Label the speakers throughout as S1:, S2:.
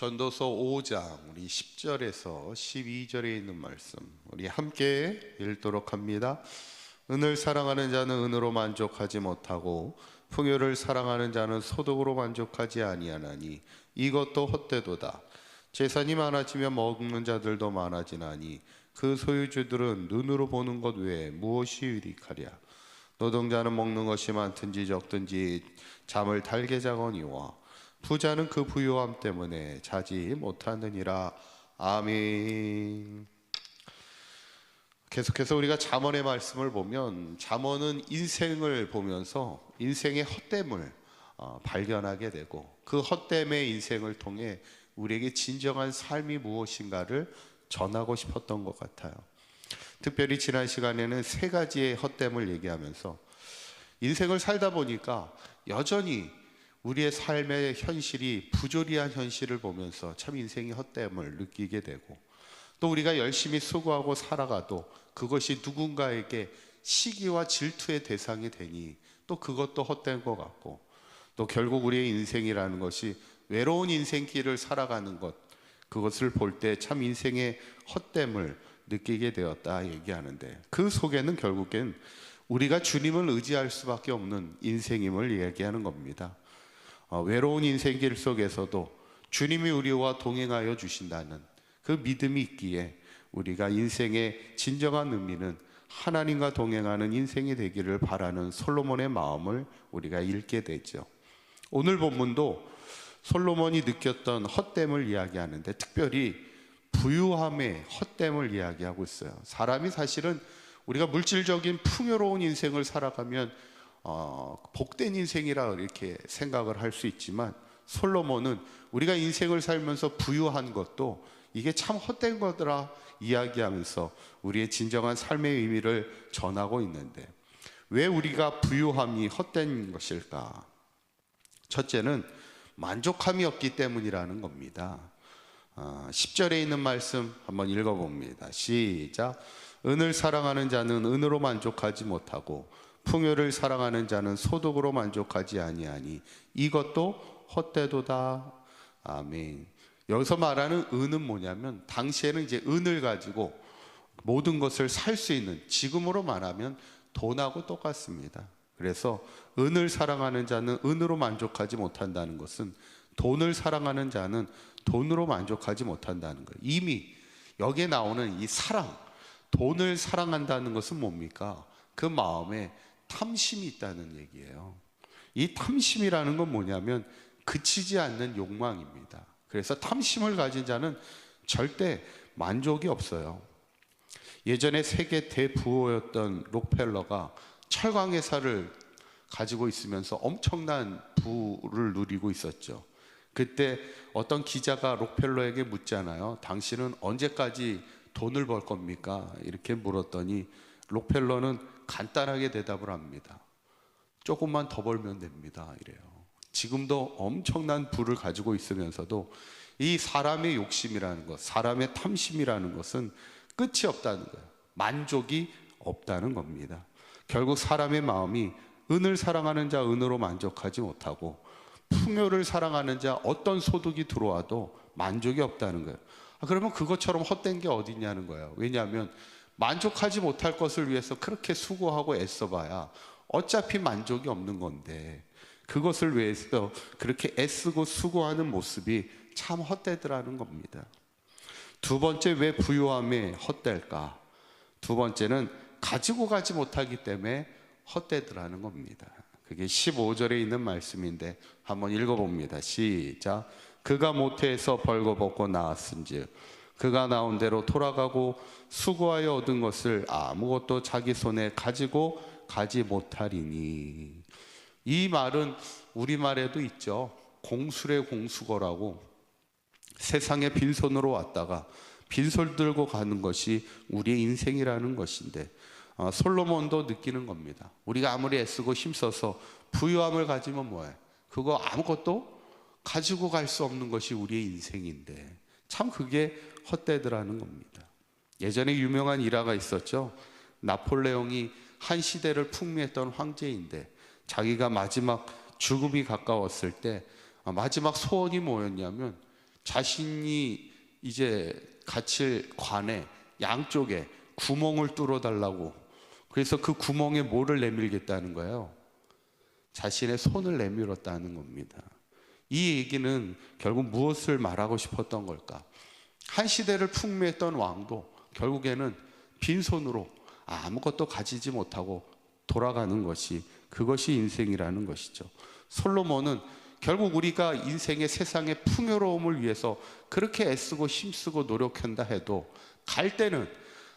S1: 전도서 5장 우리 10절에서 12절에 있는 말씀 우리 함께 읽도록 합니다. 은을 사랑하는 자는 은으로 만족하지 못하고 풍요를 사랑하는 자는 소득으로 만족하지 아니하나니 이것도 헛되도다. 재산이 많아지면 먹는 자들도 많아지나니 그 소유주들은 눈으로 보는 것 외에 무엇이 유익하랴. 노동자는 먹는 것이 많든지 적든지 잠을 달게 자거니와 부자는 그 부유함 때문에 자지 못하느니라. 아멘. 계속해서 우리가 잠언의 말씀을 보면 잠언은 인생을 보면서 인생의 헛됨을 발견하게 되고 그 헛됨의 인생을 통해 우리에게 진정한 삶이 무엇인가를 전하고 싶었던 것 같아요. 특별히 지난 시간에는 세 가지의 헛됨을 얘기하면서 인생을 살다 보니까 여전히 우리의 삶의 현실이 부조리한 현실을 보면서 참 인생의 헛됨을 느끼게 되고, 또 우리가 열심히 수고하고 살아가도 그것이 누군가에게 시기와 질투의 대상이 되니 또 그것도 헛된 것 같고, 또 결국 우리의 인생이라는 것이 외로운 인생길을 살아가는 것, 그것을 볼 때 참 인생의 헛됨을 느끼게 되었다 얘기하는데, 그 속에는 결국엔 우리가 주님을 의지할 수밖에 없는 인생임을 얘기하는 겁니다. 외로운 인생길 속에서도 주님이 우리와 동행하여 주신다는 그 믿음이 있기에 우리가 인생의 진정한 의미는 하나님과 동행하는 인생이 되기를 바라는 솔로몬의 마음을 우리가 읽게 되죠. 오늘 본문도 솔로몬이 느꼈던 헛됨을 이야기하는데 특별히 부유함의 헛됨을 이야기하고 있어요. 사람이 사실은 우리가 물질적인 풍요로운 인생을 살아가면 복된 인생이라 이렇게 생각을 할 수 있지만, 솔로몬은 우리가 인생을 살면서 부유한 것도 이게 참 헛된 거더라 이야기하면서 우리의 진정한 삶의 의미를 전하고 있는데, 왜 우리가 부유함이 헛된 것일까? 첫째는 만족함이 없기 때문이라는 겁니다. 10절에 있는 말씀 한번 읽어봅니다. 시작. 은을 사랑하는 자는 은으로 만족하지 못하고 풍요를 사랑하는 자는 소득으로 만족하지 아니하니 이것도 헛되도다. 아멘. 여기서 말하는 은은 뭐냐면, 당시에는 이제 은을 가지고 모든 것을 살 수 있는, 지금으로 말하면 돈하고 똑같습니다. 그래서 은을 사랑하는 자는 은으로 만족하지 못한다는 것은 돈을 사랑하는 자는 돈으로 만족하지 못한다는 거예요. 이미 여기에 나오는 이 사랑, 돈을 사랑한다는 것은 뭡니까? 그 마음에 탐심이 있다는 얘기예요. 이 탐심이라는 건 뭐냐면 그치지 않는 욕망입니다. 그래서 탐심을 가진 자는 절대 만족이 없어요. 예전에 세계 대부호였던 록펠러가 철강회사를 가지고 있으면서 엄청난 부를 누리고 있었죠. 그때 어떤 기자가 록펠러에게 묻잖아요. 당신은 언제까지 돈을 벌 겁니까? 이렇게 물었더니 록펠러는 간단하게 대답을 합니다. 조금만 더 벌면 됩니다. 이래요. 지금도 엄청난 부를 가지고 있으면서도 이 사람의 욕심이라는 것, 사람의 탐심이라는 것은 끝이 없다는 거예요. 만족이 없다는 겁니다. 결국 사람의 마음이 은을 사랑하는 자 은으로 만족하지 못하고 풍요를 사랑하는 자 어떤 소득이 들어와도 만족이 없다는 거예요. 그러면 그것처럼 헛된 게 어디 있냐는 거예요. 왜냐하면 만족하지 못할 것을 위해서 그렇게 수고하고 애써봐야 어차피 만족이 없는 건데, 그것을 위해서 그렇게 애쓰고 수고하는 모습이 참 헛되더라는 겁니다. 두 번째, 왜 부유함에 헛될까? 두 번째는 가지고 가지 못하기 때문에 헛되더라는 겁니다. 그게 15절에 있는 말씀인데 한번 읽어봅니다. 시작. 그가 모태에서 벌거벗고 나았은즉 그가 나온 대로 돌아가고 수고하여 얻은 것을 아무것도 자기 손에 가지고 가지 못하리니. 이 말은 우리말에도 있죠. 공술의 공수거라고, 세상에 빈손으로 왔다가 빈손 들고 가는 것이 우리의 인생이라는 것인데, 솔로몬도 느끼는 겁니다. 우리가 아무리 애쓰고 힘써서 부유함을 가지면 뭐해? 그거 아무것도 가지고 갈 수 없는 것이 우리의 인생인데 참 그게 헛되더라는 겁니다. 예전에 유명한 일화가 있었죠. 나폴레옹이 한 시대를 풍미했던 황제인데 자기가 마지막 죽음이 가까웠을 때 마지막 소원이 뭐였냐면 자신이 이제 갇힐 관에 양쪽에 구멍을 뚫어달라고, 그래서 그 구멍에 뭐를 내밀겠다는 거예요? 자신의 손을 내밀었다는 겁니다. 이 얘기는 결국 무엇을 말하고 싶었던 걸까? 한 시대를 풍미했던 왕도 결국에는 빈손으로 아무것도 가지지 못하고 돌아가는 것이, 그것이 인생이라는 것이죠. 솔로몬은 결국 우리가 인생의 세상의 풍요로움을 위해서 그렇게 애쓰고 힘쓰고 노력한다 해도 갈 때는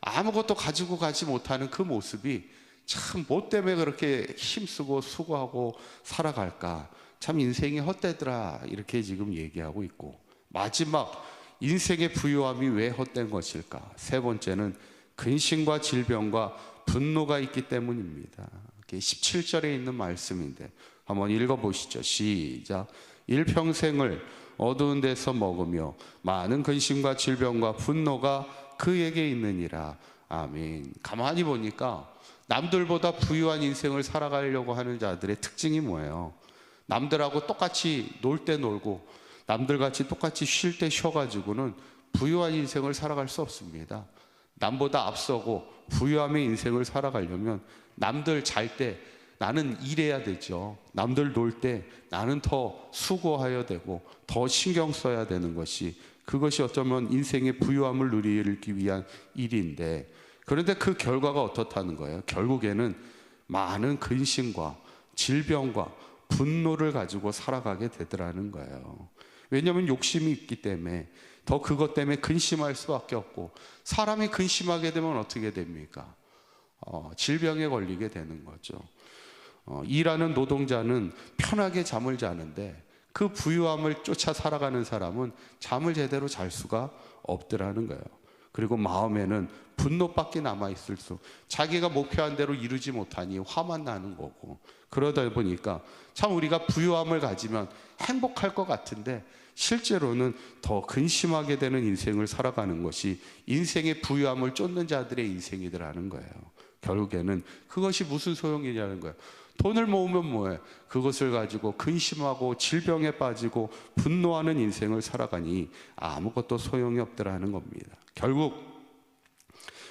S1: 아무것도 가지고 가지 못하는 그 모습이 참 뭐 때문에 그렇게 힘쓰고 수고하고 살아갈까, 참 인생이 헛되더라, 이렇게 지금 얘기하고 있고, 마지막 인생의 부유함이 왜 헛된 것일까? 세 번째는 근심과 질병과 분노가 있기 때문입니다. 17절에 있는 말씀인데 한번 읽어보시죠. 시작. 일평생을 어두운 데서 먹으며 많은 근심과 질병과 분노가 그에게 있느니라. 아멘. 가만히 보니까 남들보다 부유한 인생을 살아가려고 하는 자들의 특징이 뭐예요? 남들하고 똑같이 놀 때 놀고 남들같이 똑같이 쉴 때 쉬어가지고는 부유한 인생을 살아갈 수 없습니다. 남보다 앞서고 부유함의 인생을 살아가려면 남들 잘 때 나는 일해야 되죠. 남들 놀 때 나는 더 수고해야 되고 더 신경 써야 되는 것이, 그것이 어쩌면 인생의 부유함을 누리기 위한 일인데, 그런데 그 결과가 어떻다는 거예요? 결국에는 많은 근심과 질병과 분노를 가지고 살아가게 되더라는 거예요. 왜냐하면 욕심이 있기 때문에 더 그것 때문에 근심할 수밖에 없고, 사람이 근심하게 되면 어떻게 됩니까? 질병에 걸리게 되는 거죠. 일하는 노동자는 편하게 잠을 자는데 그 부유함을 쫓아 살아가는 사람은 잠을 제대로 잘 수가 없더라는 거예요. 그리고 마음에는 분노밖에 남아있을 수, 자기가 목표한 대로 이루지 못하니 화만 나는 거고, 그러다 보니까 참 우리가 부유함을 가지면 행복할 것 같은데 실제로는 더 근심하게 되는 인생을 살아가는 것이 인생의 부유함을 쫓는 자들의 인생이더라는 거예요. 결국에는 그것이 무슨 소용이냐는 거예요. 돈을 모으면 뭐해? 그것을 가지고 근심하고 질병에 빠지고 분노하는 인생을 살아가니 아무것도 소용이 없더라는 겁니다. 결국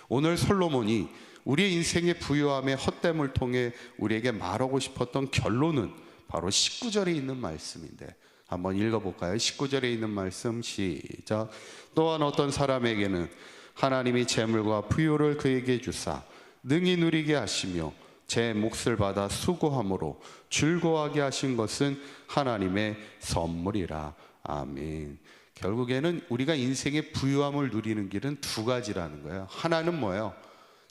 S1: 오늘 솔로몬이 우리의 인생의 부유함의 헛됨을 통해 우리에게 말하고 싶었던 결론은 바로 19절에 있는 말씀인데 한번 읽어볼까요? 19절에 있는 말씀 시작. 또한 어떤 사람에게는 하나님이 재물과 부유를 그에게 주사 능히 누리게 하시며 제 몫을 받아 수고함으로 즐거워하게 하신 것은 하나님의 선물이라. 아멘. 결국에는 우리가 인생의 부유함을 누리는 길은 두 가지라는 거예요. 하나는 뭐예요?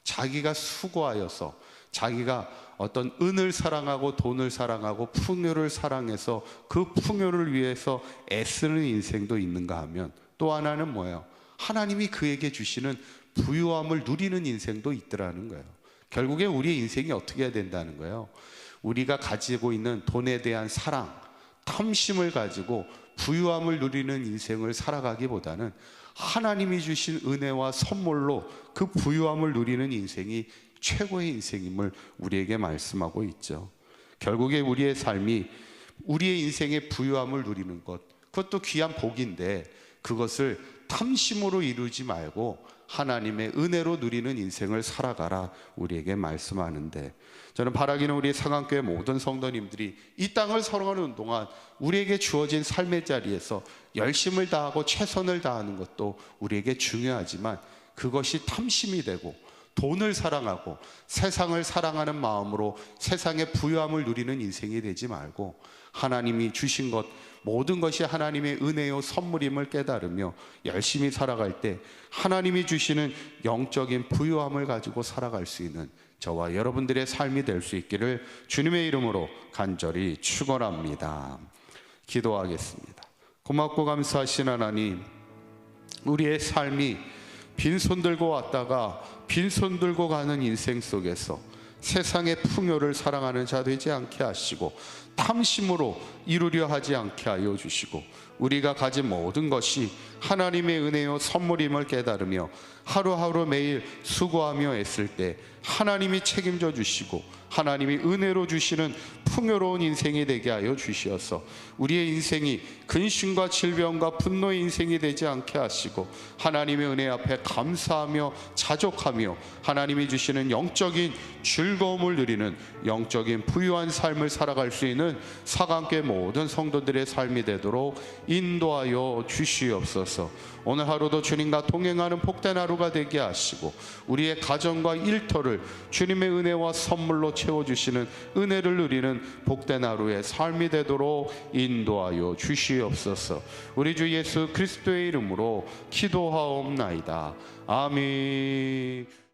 S1: 자기가 수고하여서, 자기가 어떤 은을 사랑하고 돈을 사랑하고 풍요를 사랑해서 그 풍요를 위해서 애쓰는 인생도 있는가 하면, 또 하나는 뭐예요? 하나님이 그에게 주시는 부유함을 누리는 인생도 있더라는 거예요. 결국에 우리의 인생이 어떻게 해야 된다는 거예요? 우리가 가지고 있는 돈에 대한 사랑, 탐심을 가지고 부유함을 누리는 인생을 살아가기보다는 하나님이 주신 은혜와 선물로 그 부유함을 누리는 인생이 최고의 인생임을 우리에게 말씀하고 있죠. 결국에 우리의 삶이 우리의 인생의 부유함을 누리는 것, 그것도 귀한 복인데 그것을 탐심으로 이루지 말고 하나님의 은혜로 누리는 인생을 살아가라 우리에게 말씀하는데, 저는 바라기는 우리 상암교회 모든 성도님들이 이 땅을 살아가는 동안 우리에게 주어진 삶의 자리에서 열심을 다하고 최선을 다하는 것도 우리에게 중요하지만 그것이 탐심이 되고 돈을 사랑하고 세상을 사랑하는 마음으로 세상의 부유함을 누리는 인생이 되지 말고 하나님이 주신 것, 모든 것이 하나님의 은혜요 선물임을 깨달으며 열심히 살아갈 때 하나님이 주시는 영적인 부유함을 가지고 살아갈 수 있는 저와 여러분들의 삶이 될 수 있기를 주님의 이름으로 간절히 축원합니다. 기도하겠습니다. 고맙고 감사하신 하나님, 우리의 삶이 빈손 들고 왔다가 빈손 들고 가는 인생 속에서 세상의 풍요를 사랑하는 자 되지 않게 하시고 탐심으로 이루려 하지 않게 하여 주시고 우리가 가진 모든 것이 하나님의 은혜요 선물임을 깨달으며 하루하루 매일 수고하며 애쓸 때 하나님이 책임져 주시고 하나님이 은혜로 주시는 풍요로운 인생이 되게 하여 주시어서 우리의 인생이 근심과 질병과 분노의 인생이 되지 않게 하시고 하나님의 은혜 앞에 감사하며 자족하며 하나님이 주시는 영적인 즐거움을 누리는 영적인 부유한 삶을 살아갈 수 있는 사강교회 모든 성도들의 삶이 되도록 인도하여 주시옵소서. 오늘 하루도 주님과 동행하는 복된 하루가 되게 하시고 우리의 가정과 일터를 주님의 은혜와 선물로 채워주시는 은혜를 누리는 복된 하루의 삶이 되도록 인도하여 주시옵소서. 우리 주 예수 그리스도의 이름으로 기도하옵나이다. 아멘.